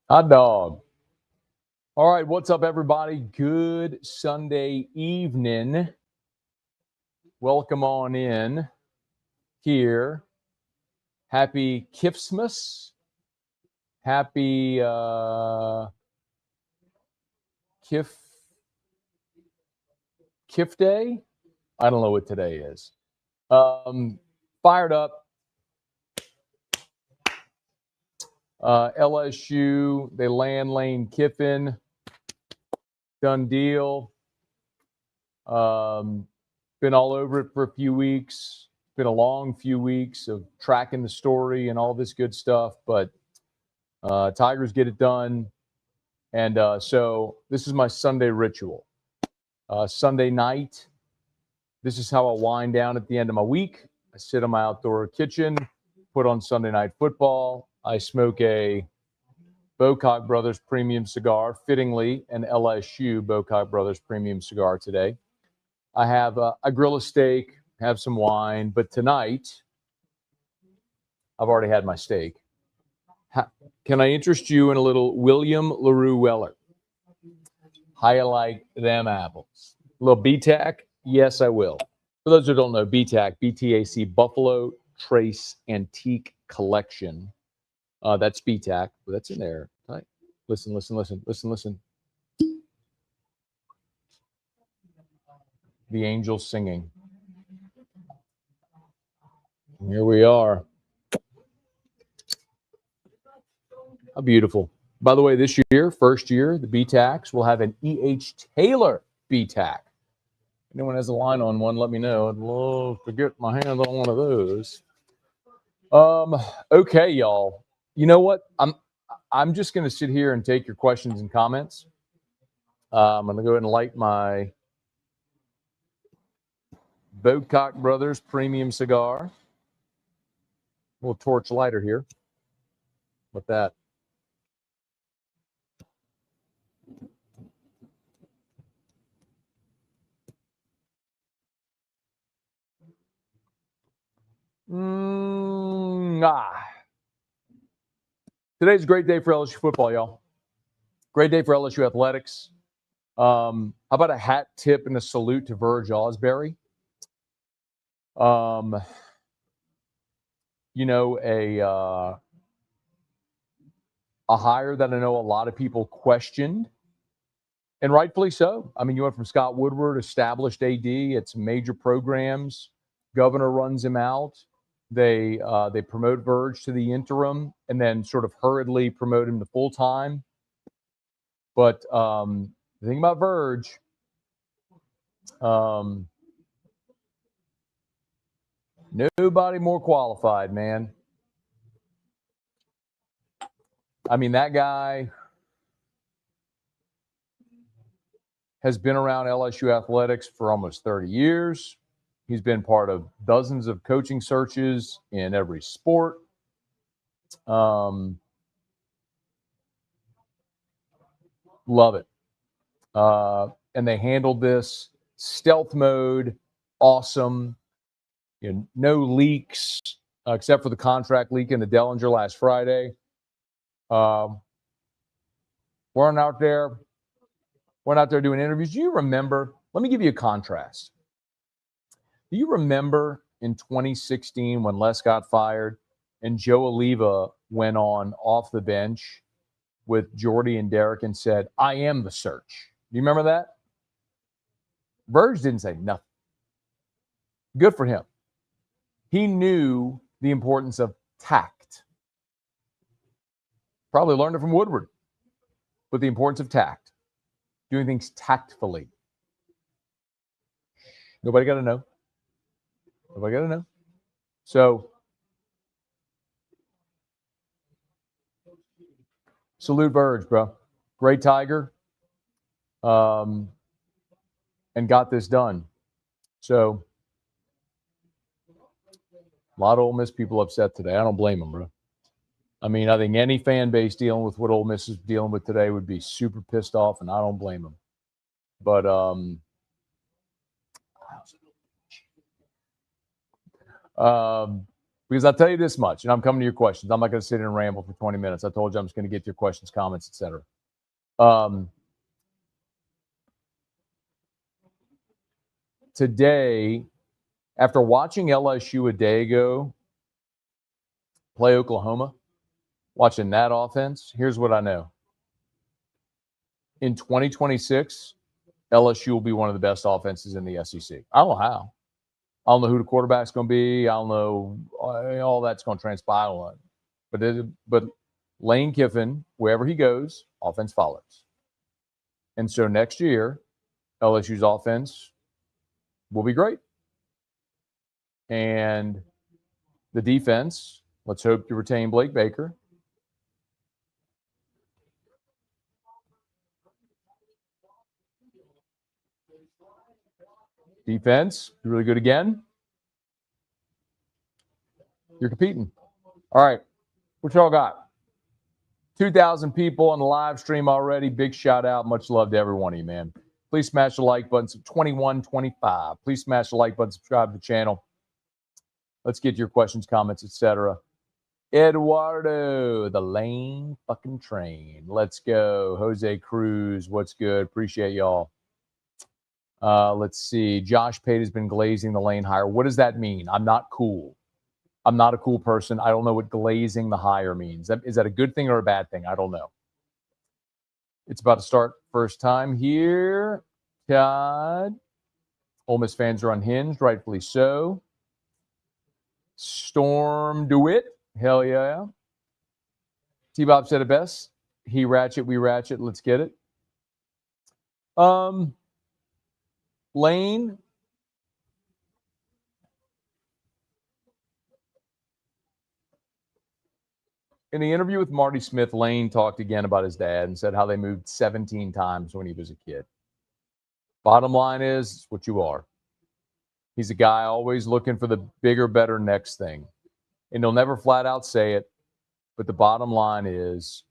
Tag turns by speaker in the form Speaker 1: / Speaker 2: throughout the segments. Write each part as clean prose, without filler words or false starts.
Speaker 1: Hot dog. All right, what's up, everybody? Good Sunday evening. Welcome on in here. Happy Kiffsmas. Happy Kiff Day. I don't know what today is. Fired up. LSU, they land Lane Kiffin. Done deal. Been all over it for a few weeks. Been a long few weeks of tracking the story and all this good stuff, but Tigers get it done. And so this is my Sunday ritual. Sunday night, this is how I wind down at the end of my week. I sit in my outdoor kitchen, put on Sunday Night Football. I smoke a Bocock Brothers premium cigar, fittingly an LSU Bocock Brothers premium cigar today. I grill a steak, have some wine, but tonight I've already had my steak. Can I interest you in a little William LaRue Weller? How you like them apples? A little BTAC? Yes, I will. For those who don't know, BTAC, BTAC, Buffalo Trace Antique Collection. That's BTAC. That's in there. Right. Listen. The angels singing. Here we are. How beautiful. By the way, this year, first year, the BTACs will have an E.H. Taylor BTAC. Anyone has a line on one, let me know. I'd love to get my hands on one of those. Okay, y'all. You know what? I'm just going to sit here and take your questions and comments. I'm going to go ahead and light my Bocock Brothers premium cigar. A little torch lighter here. With that. Today's a great day for LSU football, y'all. Great day for LSU athletics. How about a hat tip and a salute to Verge Osbury? A hire that I know a lot of people questioned, and rightfully so. I mean, you went from Scott Woodward, established AD at some major programs. Governor runs him out. They promote Verge to the interim and then sort of hurriedly promote him to full-time. But the thing about Verge, nobody more qualified, man. I mean, that guy has been around LSU athletics for almost 30 years. He's been part of dozens of coaching searches in every sport. Love it. And they handled this stealth mode. Awesome. No leaks except for the contract leak in the Dellinger last Friday. We're out there doing interviews. Do you remember? Let me give you a contrast. Do you remember in 2016 when Les got fired and Joe Oliva went on off the bench with Jordy and Derek and said, "I am the search"? Do you remember that? Verge didn't say nothing. Good for him. He knew the importance of tact. Probably learned it from Woodward. But the importance of tact. Doing things tactfully. Nobody got to know. Nobody got to know. So, salute Verge, bro. Great Tiger. And got this done. So, a lot of Ole Miss people upset today. I don't blame them, bro. I mean, I think any fan base dealing with what Ole Miss is dealing with today would be super pissed off, and I don't blame them. But Because I'll tell you this much, and I'm coming to your questions. I'm not going to sit here and ramble for 20 minutes. I told you I'm just going to get to your questions, comments, etc. Today, after watching LSU a day ago play Oklahoma, watching that offense, here's what I know. In 2026, LSU will be one of the best offenses in the SEC. I don't know how. I don't know who the quarterback's going to be. I don't know all that's going to transpire. But Lane Kiffin, wherever he goes, offense follows. And so next year, LSU's offense will be great. And the defense, let's hope to retain Blake Baker. Defense, really good again. You're competing. All right. What y'all got? 2,000 people on the live stream already. Big shout out. Much love to every one of you, man. Please smash the like button. 2125. Please smash the like button. Subscribe to the channel. Let's get your questions, comments, etc. Eduardo, the Lane fucking train. Let's go. Jose Cruz, what's good? Appreciate y'all. Let's see. Josh Pate has been glazing the Lane hire. What does that mean? I'm not cool. I'm not a cool person. I don't know what glazing the hire means. Is that a good thing or a bad thing? I don't know. It's about to start first time here. Todd. Ole Miss fans are unhinged, rightfully so. Storm DeWitt. Hell yeah. T-Bob said it best. He ratchet, we ratchet. Let's get it. Lane. In the interview with Marty Smith, Lane talked again about his dad and said how they moved 17 times when he was a kid. Bottom line is, it's what you are. He's a guy always looking for the bigger, better next thing. And he'll never flat out say it, but the bottom line is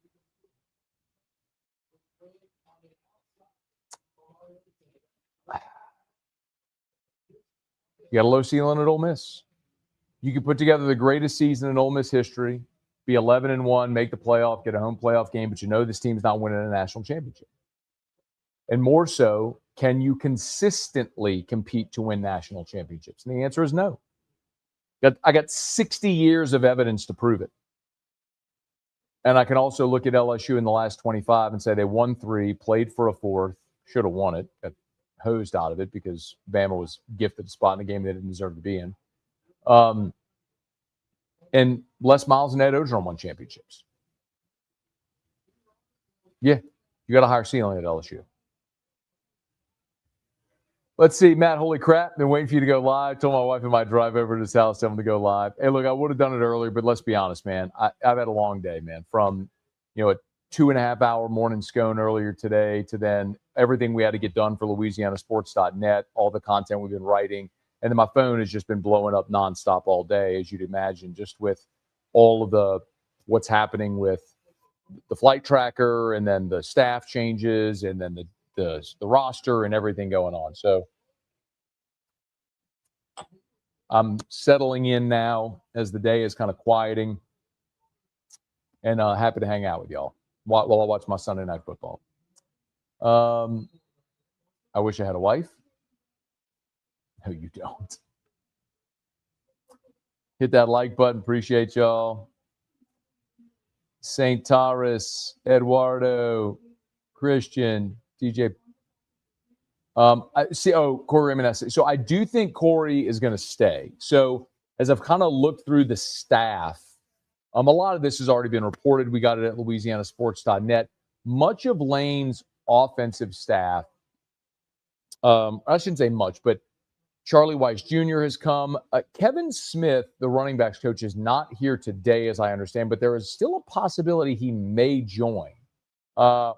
Speaker 1: you got a low ceiling at Ole Miss. You could put together the greatest season in Ole Miss history, be 11-1, make the playoff, get a home playoff game, but you know this team's not winning a national championship. And more so, can you consistently compete to win national championships? And the answer is no. I got 60 years of evidence to prove it. And I can also look at LSU in the last 25 and say they won 3, played for a 4th, should have won it, got hosed out of it because Bama was gifted a spot in a game they didn't deserve to be in. And Les Miles and Ed Ogeron won championships. Yeah, you got a higher ceiling at LSU. Let's see, Matt, holy crap. Been waiting for you to go live. Told my wife I might drive over to his house, tell him to go live. Hey, look, I would have done it earlier, but let's be honest, man. I've had a long day, man. From, a 2.5-hour morning scone earlier today to then everything we had to get done for LouisianaSports.net, all the content we've been writing. And then my phone has just been blowing up nonstop all day, as you'd imagine, just with all of what's happening with the flight tracker and then the staff changes and then the roster and everything going on. So I'm settling in now as the day is kind of quieting and happy to hang out with y'all while I watch my Sunday night football. I wish I had a wife. No, you don't. Hit that like button. Appreciate y'all. St. Taurus, Eduardo, Christian, DJ. Corey Raymond. So I do think Corey is going to stay. So as I've kind of looked through the staff, a lot of this has already been reported. We got it at LouisianaSports.net. Much of Lane's offensive staff, I shouldn't say much, but Charlie Weiss Jr. has come. Kevin Smith, the running backs coach, is not here today, as I understand, but there is still a possibility he may join. And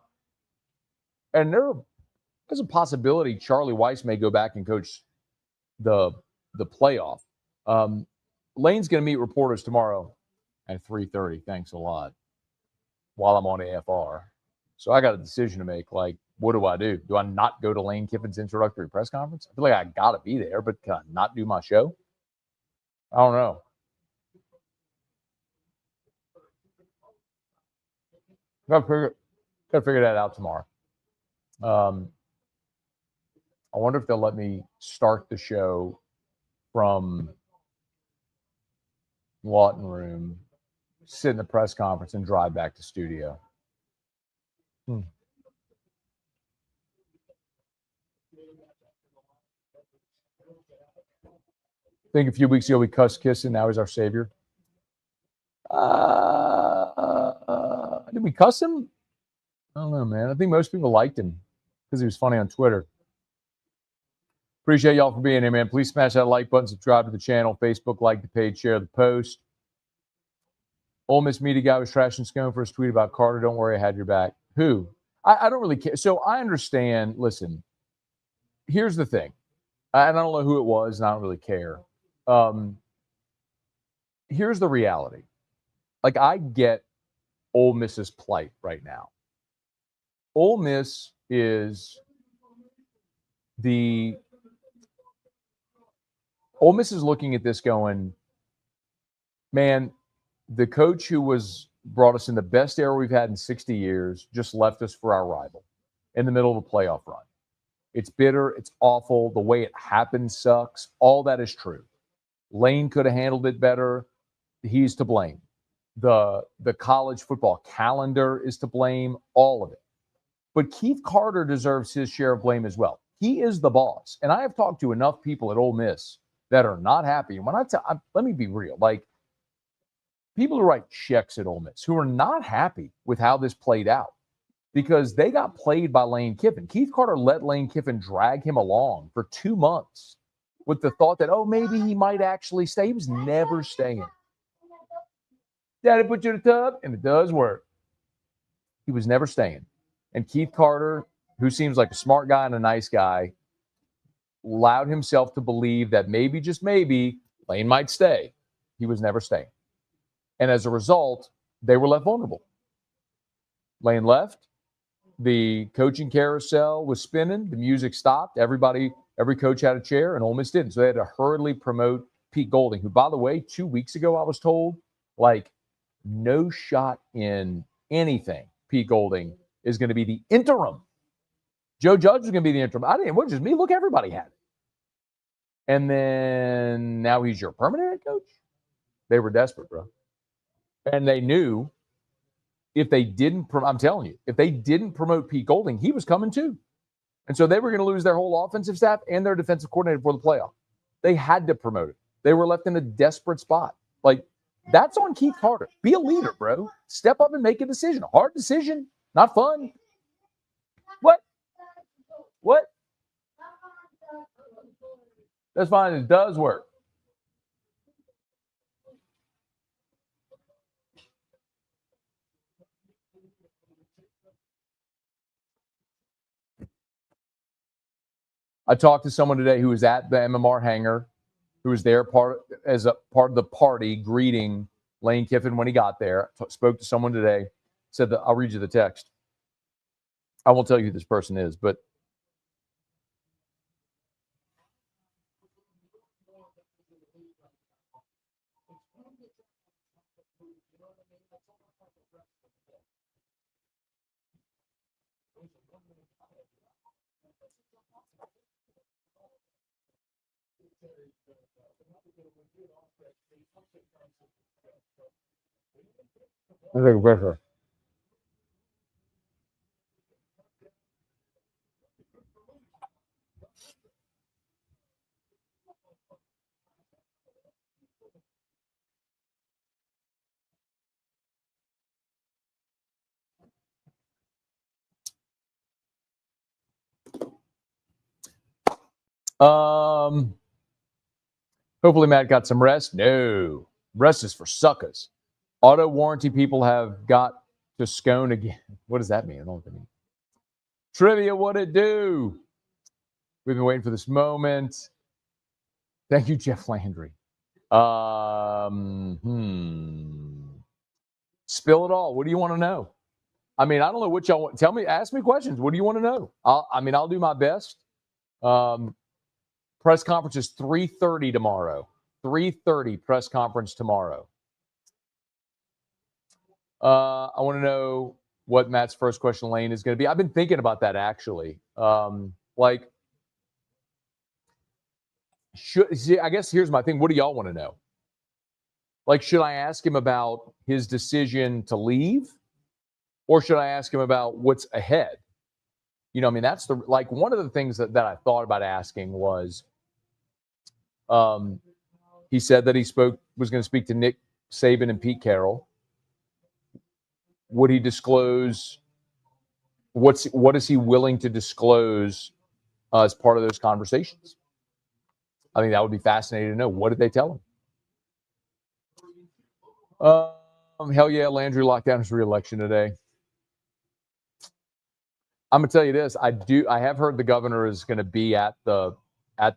Speaker 1: there's a possibility Charlie Weiss may go back and coach the playoff. Lane's going to meet reporters tomorrow at 3:30. Thanks a lot. While I'm on AFR. So I got a decision to make. Like, what do I do? Do I not go to Lane Kiffin's introductory press conference? I feel like I got to be there, but can I not do my show? I don't know. Gotta figure that out tomorrow. I wonder if they'll let me start the show from Lawton Room, sit in the press conference, and drive back to studio. I think a few weeks ago we cussed Kiss, and now he's our savior. Did we cuss him? I don't know, man. I think most people liked him because he was funny on Twitter. Appreciate y'all for being here, man. Please smash that like button, subscribe to the channel, Facebook, like the page, share the post. Ole Miss media guy was trashing Scone for his tweet about Carter. Don't worry, I had your back. Who? I don't really care. So I understand. Listen, here's the thing. I don't know who it was, and I don't really care. Here's the reality. Like, I get Ole Miss's plight right now. Ole Miss is looking at this going, man, the coach who brought us in the best era we've had in 60 years just left us for our rival in the middle of a playoff run. It's bitter. It's awful. The way it happened sucks. All that is true. Lane could have handled it better. He's to blame. The college football calendar is to blame. All of it. But Keith Carter deserves his share of blame as well. He is the boss. And I have talked to enough people at Ole Miss that are not happy. And when let me be real, like, people who write checks at Ole Miss who are not happy with how this played out because they got played by Lane Kiffin. Keith Carter let Lane Kiffin drag him along for 2 months with the thought that, oh, maybe he might actually stay. He was never staying. Daddy put you in the tub, and it does work. He was never staying. And Keith Carter, who seems like a smart guy and a nice guy, allowed himself to believe that maybe, just maybe, Lane might stay. He was never staying. And as a result, they were left vulnerable. Lane left. The coaching carousel was spinning. The music stopped. Every coach had a chair, and Ole Miss didn't. So they had to hurriedly promote Pete Golding, who, by the way, 2 weeks ago I was told, like, no shot in anything. Pete Golding is going to be the interim. Joe Judge is going to be the interim. It wasn't just me. Look, everybody had it. And then now he's your permanent head coach? They were desperate, bro. And they knew if they didn't, I'm telling you, if they didn't promote Pete Golding, he was coming too. And so they were going to lose their whole offensive staff and their defensive coordinator for the playoff. They had to promote it. They were left in a desperate spot. Like, that's on Keith Carter. Be a leader, bro. Step up and make a decision. A hard decision, not fun. What? That's fine. It does work. I talked to someone today who was at the MMR hangar, who was there as a part of the party greeting Lane Kiffin when he got there. Spoke to someone today, said that I'll read you the text. I won't tell you who this person is, but I think better. Hopefully Matt got some rest. No, rest is for suckers. Auto warranty people have got to scone again. What does that mean? I don't know what that means. Trivia, what it do? We've been waiting for this moment. Thank you, Jeff Landry. Spill it all. What do you want to know? I mean, I don't know what y'all want. Tell me, ask me questions. What do you want to know? I'll do my best. Press conference is 3:30 tomorrow. 3:30 press conference tomorrow. I want to know what Matt's first question, Lane, is going to be. I've been thinking about that actually. I guess here's my thing. What do y'all want to know? Like, should I ask him about his decision to leave, or should I ask him about what's ahead? I mean, that's one of the things that I thought about asking was, he said that was going to speak to Nick Saban and Pete Carroll. Would he disclose what is he willing to disclose as part of those conversations? I think that would be fascinating to know. What did they tell him? Hell yeah, Landry locked down his re-election today. I'm gonna tell you this. I have heard the governor is going to be at the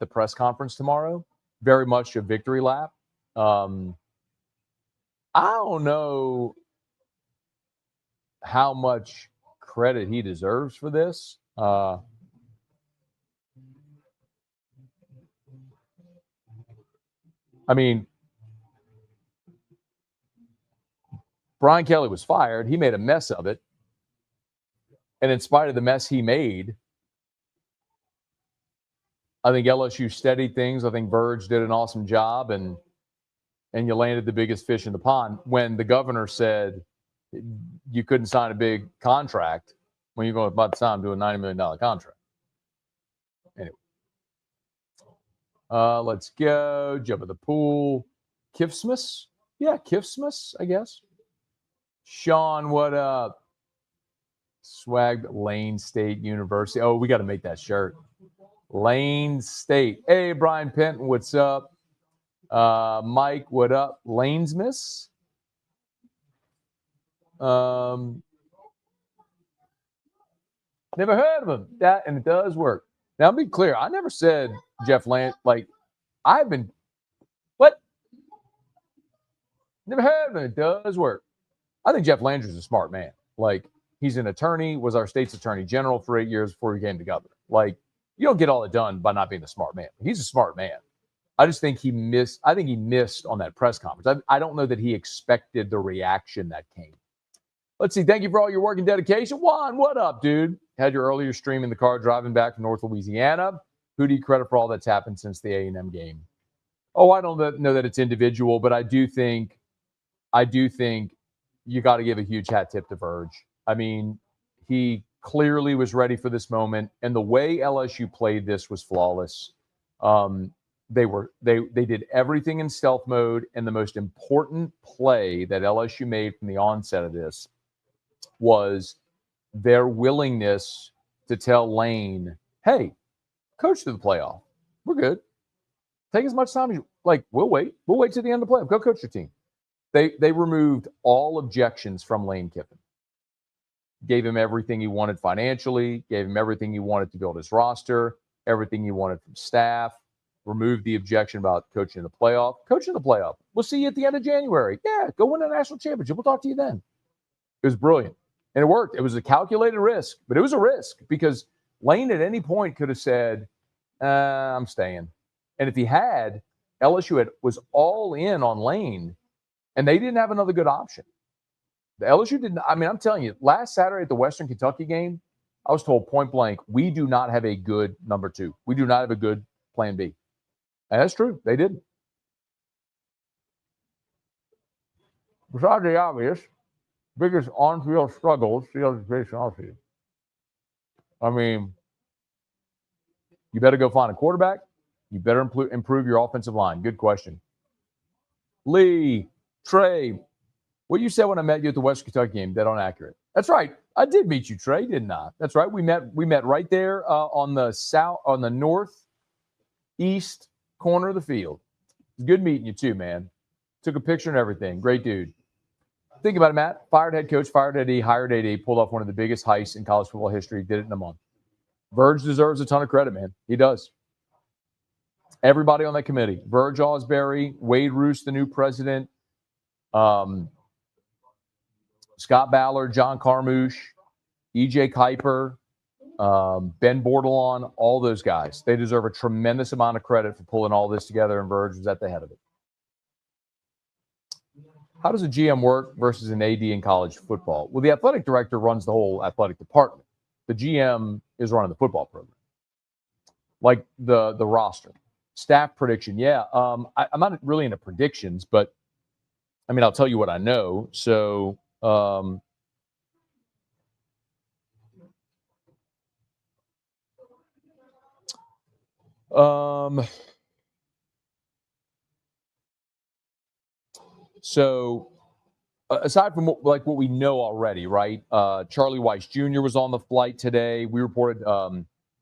Speaker 1: press conference tomorrow. Very much a victory lap. I don't know how much credit he deserves for this. I mean, Brian Kelly was fired. He made a mess of it. And in spite of the mess he made, I think LSU steadied things. I think Verge did an awesome job, and you landed the biggest fish in the pond when the governor said you couldn't sign a big contract when you're going about to sign to a $90 million contract. Anyway, let's go. Jump in the pool. Kiffsmith? Yeah, Kiffsmith, I guess. Sean, what up? Swag Lane State University. Oh, we got to make that shirt. Lane State. Hey, Brian Penton, what's up? Mike, what up? Lanesmith? Never heard of him. And it does work. Now, I'll be clear. I never said Jeff Land. What? Never heard of him. It does work. I think Jeff Landry's a smart man. He's an attorney, was our state's attorney general for 8 years before he came to governor. You don't get all it done by not being a smart man. He's a smart man. I just think he missed. I think he missed on that press conference. I don't know that he expected the reaction that came. Let's see. Thank you for all your work and dedication. Juan, what up, dude? Had your earlier stream in the car driving back from North Louisiana. Who do you credit for all that's happened since the A&M game? Oh, I don't know that it's individual, but I do think you got to give a huge hat tip to Verge. I mean, he clearly was ready for this moment, and the way LSU played this was flawless. They did everything in stealth mode, and the most important play that LSU made from the onset of this was their willingness to tell Lane, "Hey, coach to the playoff. We're good. Take as much time as you like. We'll wait. We'll wait to the end of the playoff. Go coach your team." They removed all objections from Lane Kiffin. Gave him everything he wanted financially, gave him everything he wanted to build his roster, everything he wanted from staff, removed the objection about coaching the playoff. Coaching the playoff. We'll see you at the end of January. Yeah, go win a national championship. We'll talk to you then. It was brilliant. And it worked. It was a calculated risk, but it was a risk because Lane at any point could have said, I'm staying. And if he had, LSU was all in on Lane, and they didn't have another good option. The LSU didn't. I mean, I'm telling you, last Saturday at the Western Kentucky game, I was told point blank, we do not have a good number two. We do not have a good plan B. And that's true. They didn't. Besides the obvious, biggest on-field struggles, Steelers facing off-field. I mean, you better go find a quarterback. You better improve your offensive line. Good question. Lee, Trey, what you said when I met you at the Western Kentucky game, dead on accurate. That's right. I did meet you, Trey, didn't I? That's right. We met right there on the northeast corner of the field. Good meeting you too, man. Took a picture and everything. Great dude. Think about it, Matt. Fired head coach, fired AD, hired AD, pulled off one of the biggest heists in college football history, did it in a month. Verge deserves a ton of credit, man. He does. Everybody on that committee. Verge Osbury, Wade Roos, the new president, Scott Ballard, John Carmouche, EJ Kuiper, Ben Bordelon, all those guys. They deserve a tremendous amount of credit for pulling all this together, and Verge was at the head of it. How does a GM work versus an AD in college football? Well, the athletic director runs the whole athletic department. The GM is running the football program, like the roster. Staff prediction, yeah. I'm not really into predictions, but I mean, I'll tell you what I know. So, so aside from what we know already, right? Charlie Weiss Jr. was on the flight today. We reported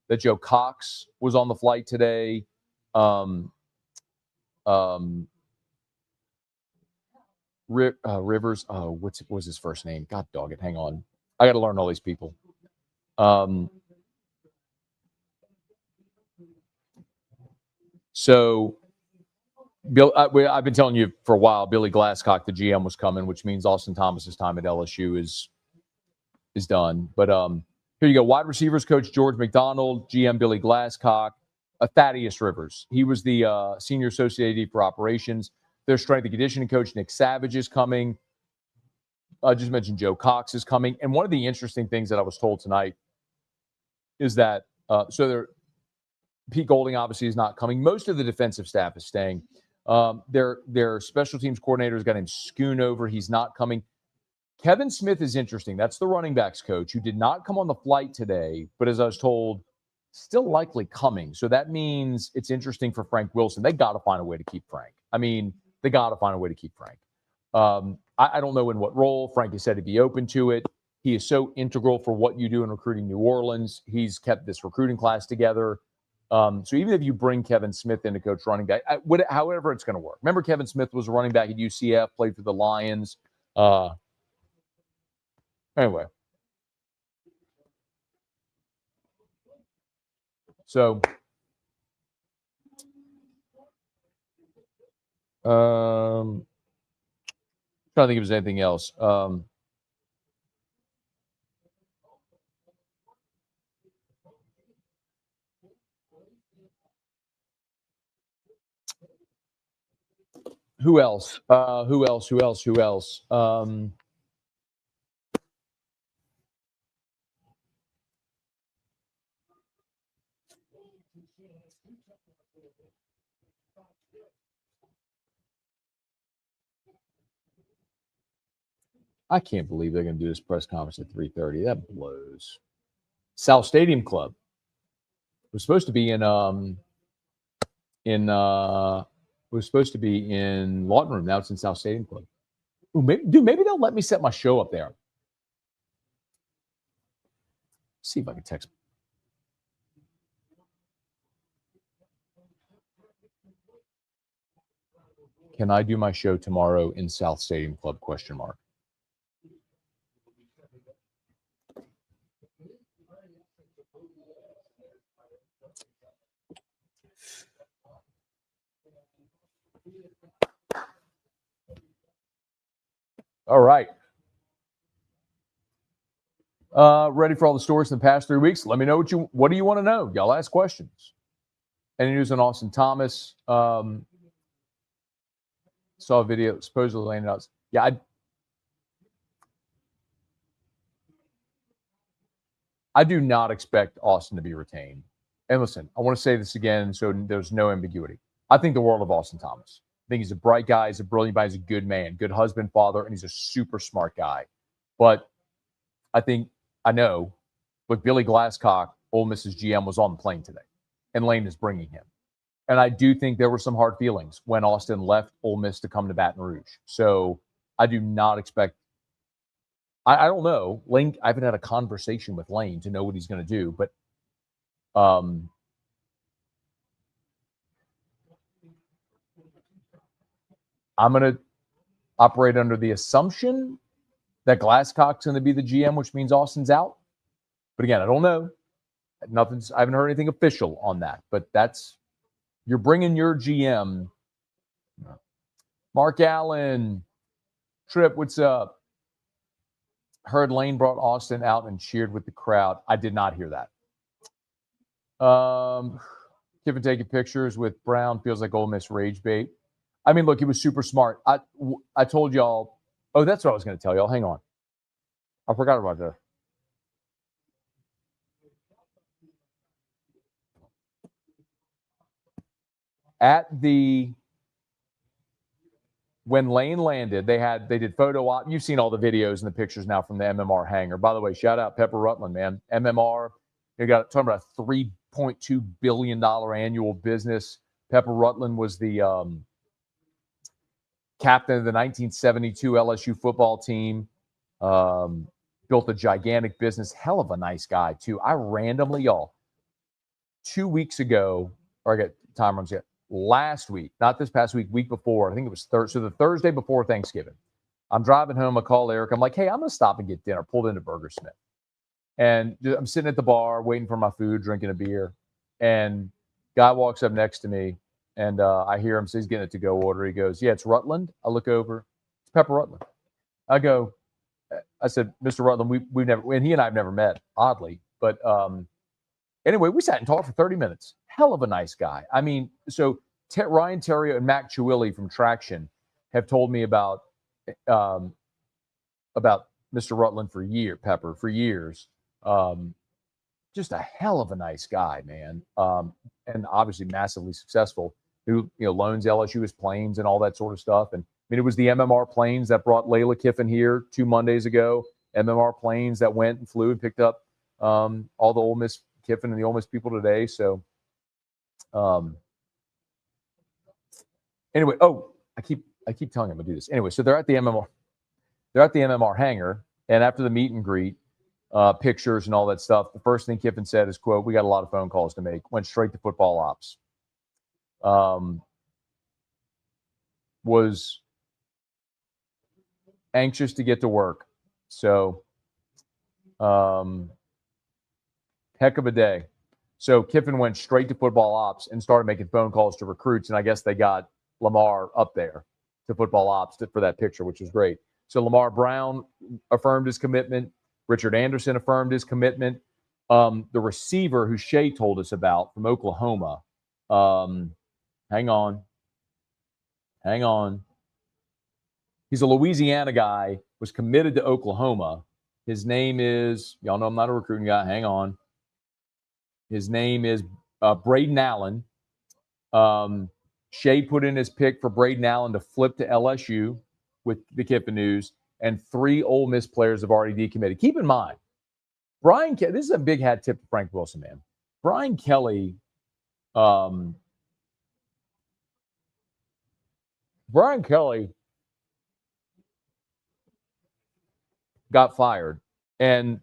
Speaker 1: that Joe Cox was on the flight today. Rivers. What was his first name? God dog it. Hang on. I got to learn all these people. So, Bill, I've been telling you for a while. Billy Glasscock, the GM, was coming, which means Austin Thomas's time at LSU is done. But here you go. Wide receivers coach George McDonald, GM Billy Glasscock, Thaddeus Rivers. He was the senior associate AD for operations. Their strength and conditioning coach Nick Savage is coming. I just mentioned Joe Cox is coming. And one of the interesting things that I was told tonight is that Pete Golding obviously is not coming. Most of the defensive staff is staying. Their special teams coordinator is a guy named Schoonover. He's not coming. Kevin Smith is interesting. That's the running backs coach who did not come on the flight today, but as I was told, still likely coming. So that means it's interesting for Frank Wilson. They got to find a way to keep Frank. I mean, they got to find a way to keep Frank. I don't know in what role. Frank has said to be open to it. He is so integral for what you do in recruiting New Orleans. He's kept this recruiting class together. So even if you bring Kevin Smith in to coach running back, however it's going to work. Remember, Kevin Smith was a running back at UCF, played for the Lions. Anyway. So, trying to think if there's anything else. Who else? Who else? I can't believe they're going to do this press conference at 3:30. That blows. South Stadium Club was supposed to be in Lawton Room. Now it's in South Stadium Club. Ooh, maybe they'll let me set my show up there. See if I can text. Can I do my show tomorrow in South Stadium Club? ? All right. Ready for all the stories in the past 3 weeks? Let me know what do you want to know? Y'all ask questions. Any news on Austin Thomas? Saw a video supposedly landed out. Yeah, I do not expect Austin to be retained. And listen, I want to say this again so there's no ambiguity. I think the world of Austin Thomas. I think he's a bright guy. He's a brilliant guy. He's a good man, good husband, father, and he's a super smart guy. But I know, with Billy Glasscock, Ole Miss's GM, was on the plane today, and Lane is bringing him. And I do think there were some hard feelings when Austin left Ole Miss to come to Baton Rouge. So I do not expect – I don't know. Lane, I haven't had a conversation with Lane to know what he's going to do, but I'm going to operate under the assumption that Glasscock's going to be the GM, which means Austin's out. But again, I don't know. I haven't heard anything official on that. But you're bringing your GM. Mark Allen, Tripp, what's up? Heard Lane brought Austin out and cheered with the crowd. I did not hear that. Kiffin taking pictures with Brown feels like Ole Miss rage bait. I mean, look, he was super smart. I told y'all. Oh, that's what I was going to tell y'all. Hang on. I forgot about that. When Lane landed, they did photo op. You've seen all the videos and the pictures now from the MMR hangar. By the way, shout out Pepper Rutland, man. MMR, they got talking about a $3.2 billion annual business. Pepper Rutland was the captain of the 1972 LSU football team. Built a gigantic business. Hell of a nice guy, too. I randomly, y'all, 2 weeks ago, or I got time runs yet. Last week, not this past week, week before, I think it was so the Thursday before Thanksgiving, I'm driving home. I call Eric. I'm like, hey, I'm going to stop and get dinner. Pulled into Burger Smith. And I'm sitting at the bar waiting for my food, drinking a beer. And guy walks up next to me, and I hear him say he's getting a to-go order. He goes, yeah, it's Rutland. I look over. It's Pepper Rutland. I said, Mr. Rutland, we've never, and he and I have never met, oddly. But anyway, we sat and talked for 30 minutes. Hell of a nice guy. I mean, so Ryan Terrio and Mac Chiwilli from Traction have told me about Mr. Rutland for years. Just a hell of a nice guy, man. And obviously massively successful. Who loans LSU his planes and all that sort of stuff. And I mean, it was the MMR planes that brought Layla Kiffin here 2 Mondays ago. MMR planes that went and flew and picked up all the Ole Miss Kiffin and the Ole Miss people today. So, anyway, I keep telling him to do this. Anyway, so they're at the MMR hangar, and after the meet and greet, pictures and all that stuff, the first thing Kiffin said is, quote, we got a lot of phone calls to make. Went straight to football ops. Was anxious to get to work. So, heck of a day. So Kiffin went straight to football ops and started making phone calls to recruits. And I guess they got Lamar up there to football ops for that picture, which was great. So Lamar Brown affirmed his commitment. Richard Anderson affirmed his commitment. The receiver who Shea told us about from Oklahoma, hang on. He's a Louisiana guy, was committed to Oklahoma. His name is, y'all know I'm not a recruiting guy. Hang on. His name is Braden Allen. Shea put in his pick for Braden Allen to flip to LSU with the Kiffin news, and 3 Ole Miss players have already decommitted. Keep in mind, this is a big hat tip to Frank Wilson, man. Brian Kelly, got fired, and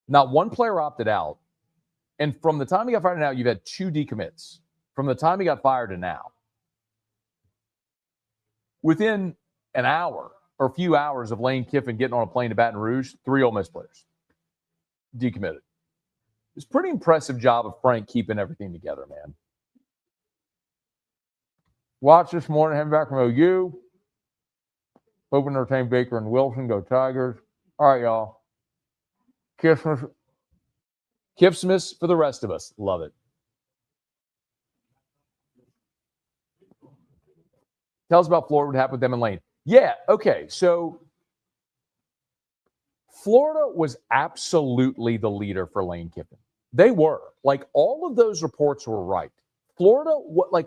Speaker 1: not one player opted out. And from the time he got fired to now, you've had 2 decommits. From the time he got fired to now, within an hour or a few hours of Lane Kiffin getting on a plane to Baton Rouge, 3 Ole Miss players decommitted. It's a pretty impressive job of Frank keeping everything together, man. Watch this morning, heading back from OU. Hoping to retain Baker and Wilson. Go Tigers. All right, y'all. Kiffsmas for the rest of us. Love it. Tell us about Florida, what happened with them and Lane. Yeah, okay. So Florida was absolutely the leader for Lane Kiffin. They were. Like, all of those reports were right. Florida,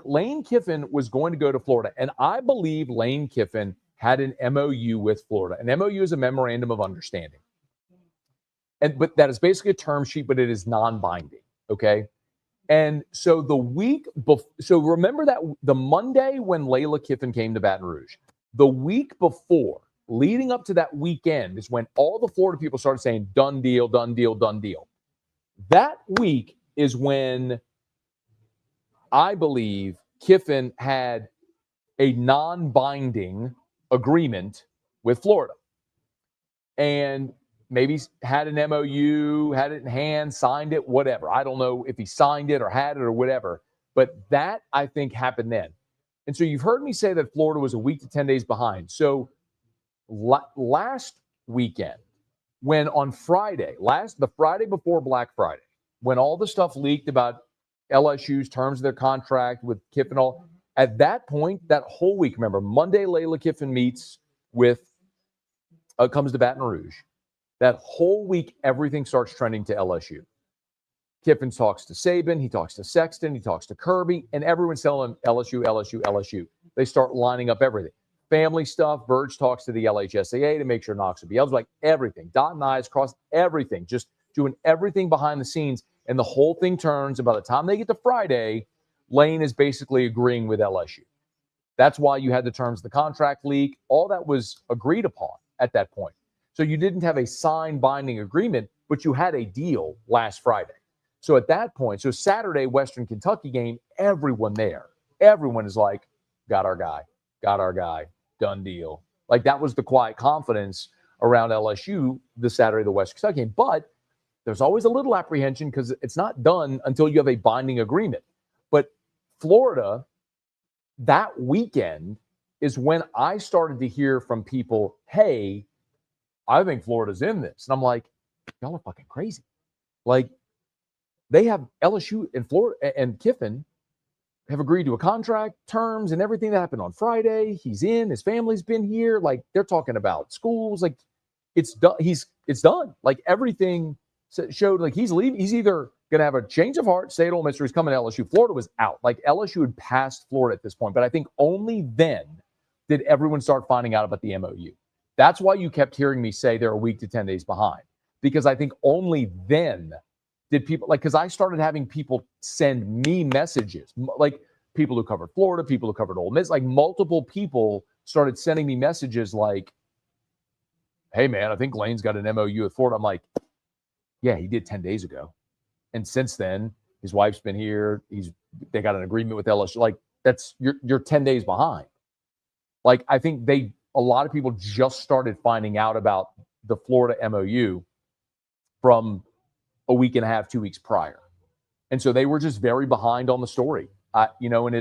Speaker 1: Lane Kiffin was going to go to Florida, and I believe Lane Kiffin had an MOU with Florida. An MOU is a memorandum of understanding. But that is basically a term sheet, but it is non-binding, okay? And so so remember that the Monday when Layla Kiffin came to Baton Rouge, the week before, leading up to that weekend, is when all the Florida people started saying, done deal, done deal, done deal. That week is when I believe Kiffin had a non-binding agreement with Florida. And maybe had an MOU, had it in hand, signed it, whatever. I don't know if he signed it or had it or whatever. But that, I think, happened then. And so you've heard me say that Florida was a week to 10 days behind. So last weekend, when on Friday, the Friday before Black Friday, when all the stuff leaked about LSU's terms of their contract with Kiffin, At that point, that whole week, remember, Monday, Lane Kiffin meets with, comes to Baton Rouge. That whole week, everything starts trending to LSU. Kiffin talks to Saban, he talks to Sexton, he talks to Kirby, and everyone's telling him LSU, LSU, LSU. They start lining up everything. Family stuff, Verge talks to the LHSAA to make sure Knox would be eligible, like everything. Dotting I's, cross everything, just doing everything behind the scenes. And the whole thing turns, and by the time they get to Friday, Lane is basically agreeing with LSU. That's why you had the terms of the contract leak. All that was agreed upon at that point. So you didn't have a signed binding agreement, but you had a deal last Friday. So at that point, so Saturday, Western Kentucky game, everyone there, everyone is like, got our guy, done deal. Like that was the quiet confidence around LSU the Saturday, the Western Kentucky game. But there's always a little apprehension because it's not done until you have a binding agreement. But Florida, that weekend is when I started to hear from people, hey, I think Florida's in this. And I'm like, y'all are fucking crazy. Like, they have LSU and Florida and Kiffin have agreed to a contract, terms, and everything that happened on Friday. He's in. His family's been here. Like, they're talking about schools. Like, it's done. It's done. Like, everything showed like he's leaving. He's either going to have a change of heart, stay at Ole Miss, or he's coming to LSU. Florida was out. Like, LSU had passed Florida at this point. But I think only then did everyone start finding out about the MOU. That's why you kept hearing me say they're a week to 10 days behind. Because I think only then did people, like, because I started having people send me messages, like people who covered Florida, people who covered Ole Miss, like multiple people started sending me messages like, hey, man, I think Lane's got an MOU with Florida. I'm like, yeah, he did 10 days ago. And since then, his wife's been here. They got an agreement with LSU. Like, that's, you're 10 days behind. Like, I think a lot of people just started finding out about the Florida MOU from a week and a half, 2 weeks prior. And so they were just very behind on the story. And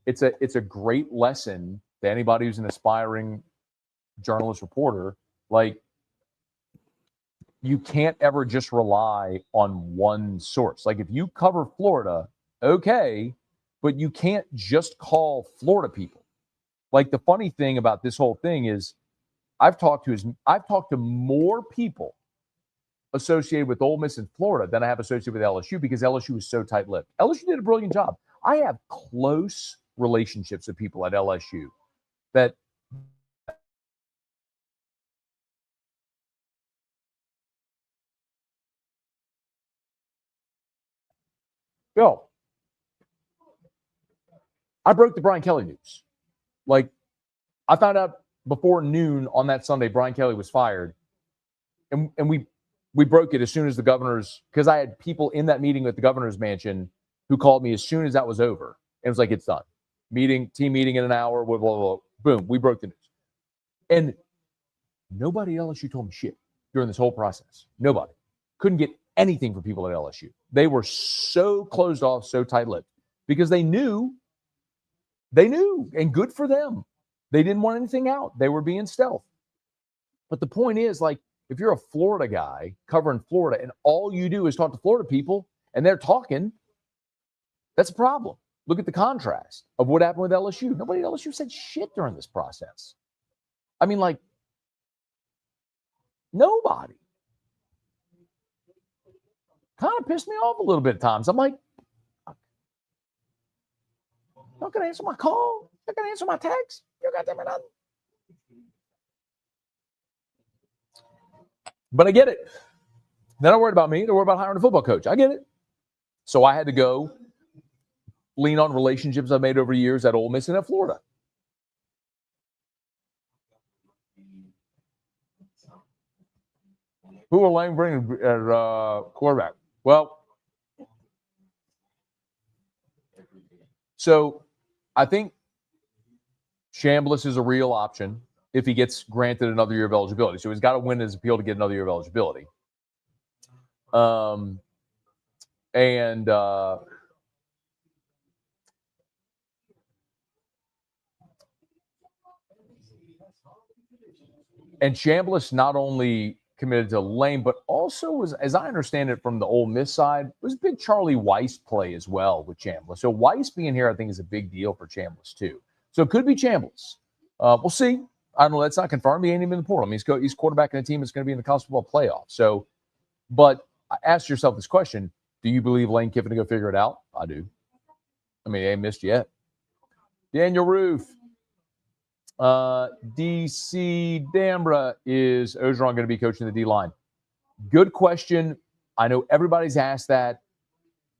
Speaker 1: it's a great lesson to anybody who's an aspiring journalist reporter. Like, you can't ever just rely on one source. Like, if you cover Florida, okay, but you can't just call Florida people. Like, the funny thing about this whole thing is I've talked to more people associated with Ole Miss in Florida than I have associated with LSU because LSU is so tight-lipped. LSU did a brilliant job. I have close relationships with people at LSU that I broke the Brian Kelly news. Like, I found out before noon on that Sunday Brian Kelly was fired. And we broke it as soon as the governors, because I had people in that meeting at the governor's mansion who called me as soon as that was over. And it was like, it's done. Team meeting in an hour, blah, blah, blah. Boom, we broke the news. And nobody at LSU told me shit during this whole process. Nobody. Couldn't get anything from people at LSU. They were so closed off, so tight-lipped, because they knew, and good for them. They didn't want anything out. They were being stealth. But the point is, like, if you're a Florida guy covering Florida and all you do is talk to Florida people and they're talking, that's a problem. Look at the contrast of what happened with LSU. Nobody at LSU said shit during this process. I mean, like, nobody. Kind of pissed me off a little bit at times. I'm like, not going to answer my call. Not going to answer my text. You got them or nothing. But I get it. They're not worried about me. They're worried about hiring a football coach. I get it. So I had to go lean on relationships I've made over years at Ole Miss and at Florida. Who will Lane bring as quarterback? Well, so I think Chambliss is a real option if he gets granted another year of eligibility. So he's got to win his appeal to get another year of eligibility. And Chambliss not only committed to Lane, but also was, as I understand it from the Ole Miss side, was a big Charlie Weiss play as well with Chambliss. So Weiss being here, I think, is a big deal for Chambliss too. So it could be Chambliss. We'll see. I don't know. That's not confirmed. He ain't even in the portal. I mean, he's quarterbacking a team that's going to be in the college football playoff. So, but ask yourself this question: do you believe Lane Kiffin to go figure it out? I do. I mean, he ain't missed yet. Daniel Roof. DC Dambra, is Ogeron going to be coaching the D-line? Good question. I know everybody's asked that.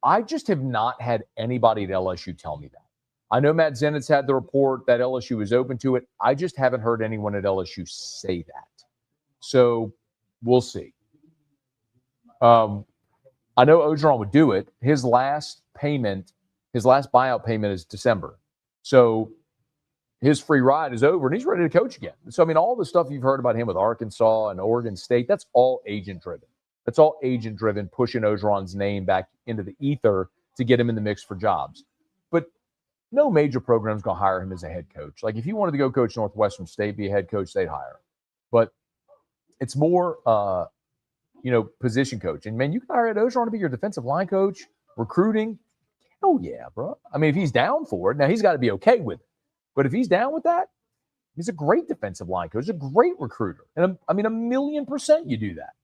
Speaker 1: I just have not had anybody at LSU tell me that. I know Matt Zenitz had the report that LSU was open to it. I just haven't heard anyone at LSU say that. So we'll see. I know Ogeron would do it. His last buyout payment is December. So his free ride is over, and he's ready to coach again. So, I mean, all the stuff you've heard about him with Arkansas and Oregon State, that's all agent-driven. That's all agent-driven, pushing Ogeron's name back into the ether to get him in the mix for jobs. But no major program's going to hire him as a head coach. Like, if he wanted to go coach Northwestern State, be a head coach, they'd hire him. But it's more, position coach. And, man, you can hire Ed Ogeron to be your defensive line coach, recruiting. Hell yeah, bro. I mean, if he's down for it, now he's got to be okay with it. But if he's down with that, he's a great defensive line coach, a great recruiter. And, a 1,000,000% you do that.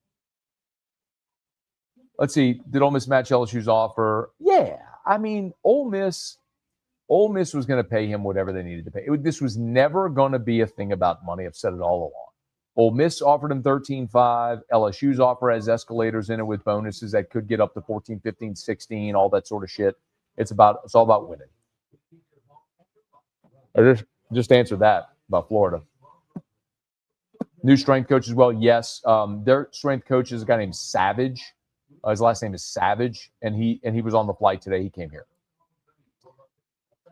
Speaker 1: Let's see. Did Ole Miss match LSU's offer? Yeah. I mean, Ole Miss was going to pay him whatever they needed to pay. This was never going to be a thing about money. I've said it all along. Ole Miss offered him $13.5. LSU's offer has escalators in it with bonuses that could get up to 14, 15, 16, all that sort of shit. It's all about winning. I just answered that about Florida. New strength coach as well. Yes, their strength coach is a guy named Savage. His last name is Savage, and he was on the flight today. He came here.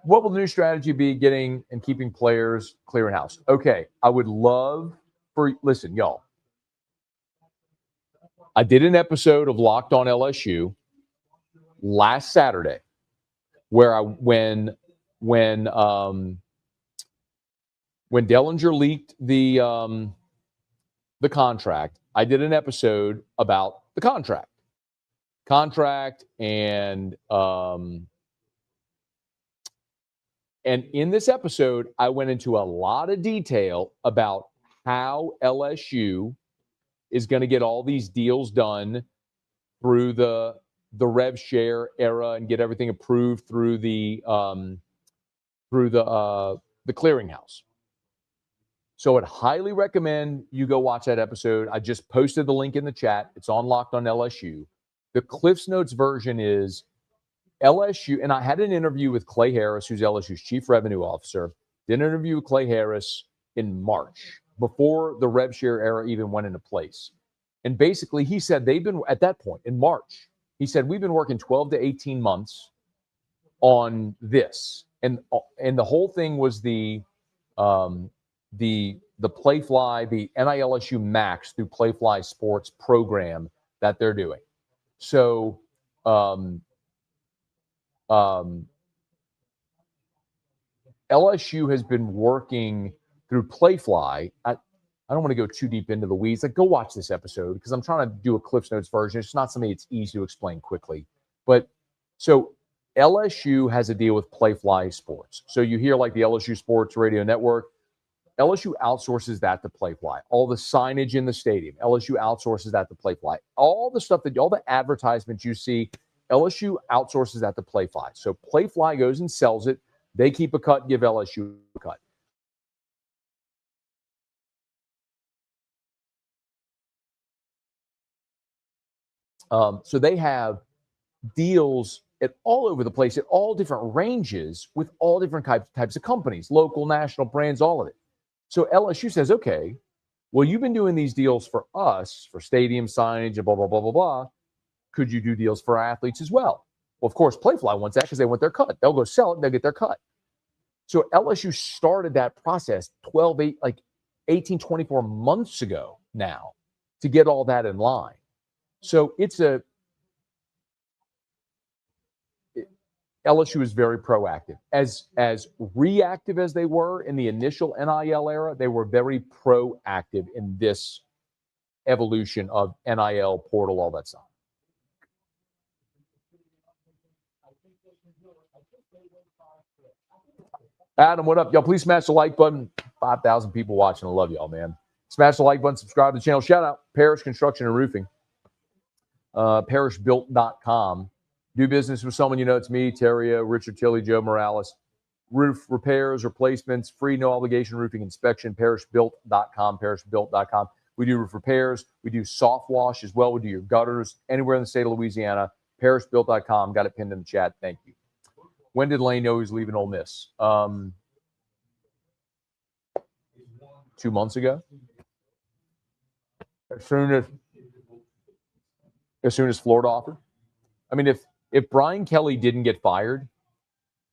Speaker 1: What will the new strategy be? Getting and keeping players clearing house. Okay, I would love listen, y'all. I did an episode of Locked on LSU last Saturday, where when Dellinger leaked the contract, I did an episode about the contract and in this episode, I went into a lot of detail about how LSU is going to get all these deals done through the rev share era and get everything approved through the clearinghouse. So I'd highly recommend you go watch that episode. I just posted the link in the chat. It's on Locked on LSU. The Cliffs Notes version is LSU, and I had an interview with Clay Harris, who's LSU's chief revenue officer. Did an interview with Clay Harris in March, before the rev share era even went into place. And basically, he said they've been, at that point, in March, he said, we've been working 12 to 18 months on this. And the whole thing was the Playfly, the NILSU Max through Playfly Sports program that they're doing. So LSU has been working through Playfly. I don't want to go too deep into the weeds. Like, go watch this episode because I'm trying to do a Cliffs Notes version. It's not something that's easy to explain quickly. But so LSU has a deal with Playfly Sports. So you hear like the LSU Sports Radio Network. LSU outsources that to Playfly. All the signage in the stadium, LSU outsources that to Playfly. All the advertisements you see, LSU outsources that to Playfly. So Playfly goes and sells it. They keep a cut, give LSU a cut. So they have deals at all over the place, at all different ranges, with all different types of companies, local, national brands, all of it. So LSU says, okay, well, you've been doing these deals for us, for stadium signage and blah, blah, blah, blah, blah. Could you do deals for athletes as well? Well, of course, Playfly wants that because they want their cut. They'll go sell it and they'll get their cut. So LSU started that process 18, 24 months ago now to get all that in line. So LSU is very proactive. As reactive as they were in the initial NIL era, they were very proactive in this evolution of NIL, portal, all that stuff. Adam, what up? Y'all, please smash the like button. 5,000 people watching. I love y'all, man. Smash the like button. Subscribe to the channel. Shout out Parish Construction and Roofing. Parishbuilt.com. Do business with someone you know. It's me, Terrio, Richard Tilley, Joe Morales. Roof repairs, replacements, free, no obligation roofing inspection. Parishbuilt.com. Parishbuilt.com. We do roof repairs. We do soft wash as well. We do your gutters anywhere in the state of Louisiana. Parishbuilt.com. Got it pinned in the chat. Thank you. When did Lane know he was leaving Ole Miss? 2 months ago. As soon as Florida offered. I mean, if Brian Kelly didn't get fired,